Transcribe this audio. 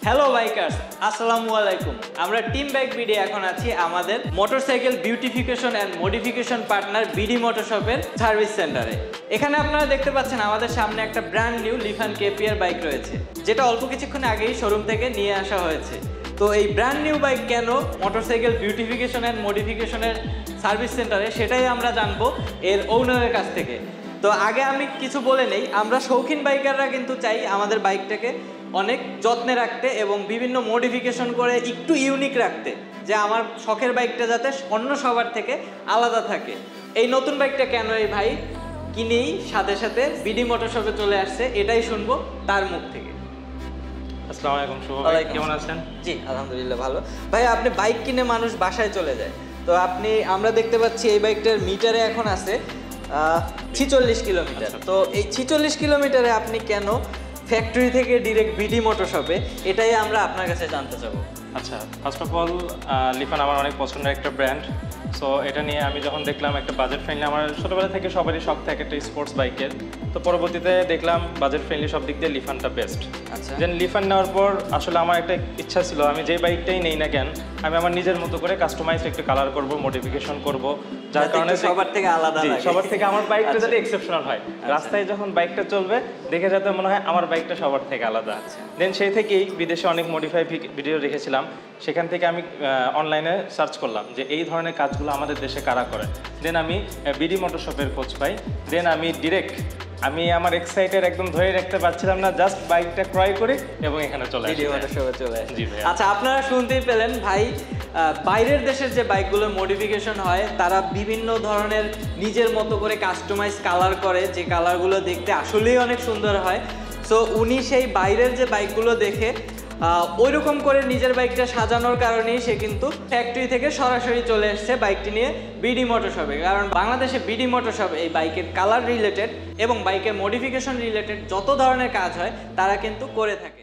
Hello bikers, আসসালামু আলাইকুম। আমরা টিম বাইক বিডি এখন আছি আমাদের motorcycle beautification and modification partner BD মোটরশপের সার্ভিস সেন্টারে। এখানে আপনারা দেখতে পাচ্ছেন আমাদের সামনে একটা brand new Lifan KPR bike রয়েছে, যেটা অল্প কিছুক্ষণ আগেই শোরুম থেকে নিয়ে আসা হয়েছে। তো এই ব্র্যান্ড নিউ বাইক কেন মোটরসাইকেল বিউটিফিকেশন অ্যান্ড মডিফিকেশনের সার্ভিস সেন্টারে, সেটাই আমরা জানবো এর ওনারের কাছ থেকে। তো আগে আমি কিছু বলে নেই, আমরা শৌখিন বাইকাররা কিন্তু চাই আমাদের বাইকটাকে অনেক যত্নে রাখতে এবং বিভিন্ন মডিফিকেশন করে একটু ইউনিক রাখতে, যে আমার শখের বাইকটা যাতে অন্য সবার থেকে আলাদা থাকে। এই নতুন বাইকটা কেন এই ভাই কিনেই সাথে সাথে বিডি মোটরশপে চলে আসছে, এটাই শুনবো তার মুখ থেকে। আসসালামু আলাইকুম শুভ ভাই, কেমন আছেন? জি আলহামদুলিল্লাহ ভালো। ভাই আপনি বাইক কিনে মানুষ বাসায় চলে যায়, তো আমরা দেখতে পাচ্ছি এই বাইকটার মিটারে এখন আছে 46 কিলোমিটার। তো এই 46 কিলোমিটারে আপনি কেন ফ্যাক্টরি থেকে ডিরেক্ট বিডি মোটরশপে, এটাই আমরা আপনার কাছে জানতে চাবো। আচ্ছা, ফার্স্ট অফ অল লিফান আমার অনেক পছন্দের একটা ব্র্যান্ড। সো এটা নিয়ে আমি যখন দেখলাম একটা বাজেট ফ্রেন্ডলি, আমার ছোটোবেলা থেকে সবারই শখ থাকে একটা স্পোর্টস বাইকের, তো পরবর্তীতে দেখলাম বাজেট ফ্রেন্ডলি সব দিক দিয়ে লিফানটা বেস্ট। আচ্ছা, দেন লিফান নেওয়ার পর আসলে আমার একটা ইচ্ছা ছিল, আমি যে বাইকটাই নেই না কেন আমি আমার নিজের মতো করে কাস্টমাইজ একটু কালার করব, মডিফিকেশন করব, যার কারণে সবার থেকে আলাদা লাগে, সবার থেকে আমার বাইকটা যাতে এক্সেপশনাল হয়। রাস্তায় যখন বাইকটা চলবে দেখে যাতে মনে হয় আমার বাইকটা সবার থেকে আলাদা। দেন সেই থেকেই বিদেশে অনেক মডিফাই ভিডিও রেখেছিলাম, সেখান থেকে আমি অনলাইনে সার্চ করলাম যে এই ধরনের কাজগুলো আমাদের দেশে কারা করে। দেন আমি বিডি মোটরশপের খোঁজ পাই। দেন আমি ডিরেক্ট আমার এক্সাইটেড একদম ধরে রাখতে পারছিলাম না, জাস্ট বাইকটা ক্রয় করি এবং এখানে চলে আসি। জি ভাই। আচ্ছা, আপনারা শুনতেই পেলেন ভাই বাইরের দেশের যে বাইকগুলোর মডিফিকেশন হয় তারা বিভিন্ন ধরনের নিজের মতো করে কাস্টমাইজ কালার করে, যে কালারগুলো দেখতে আসলেই অনেক সুন্দর হয়। সো উনি সেই বাইরের যে বাইকগুলো দেখে ওইরকম করে নিজের বাইকটা সাজানোর কারণেই সে কিন্তু ফ্যাক্টরি থেকে সরাসরি চলে এসছে বাইকটি নিয়ে বিডি মোটরশপে। কারণ বাংলাদেশে বিডি মোটরশপ এই বাইকের কালার রিলেটেড এবং বাইকের মডিফিকেশন রিলেটেড যত ধরনের কাজ হয় তারা কিন্তু করে থাকে।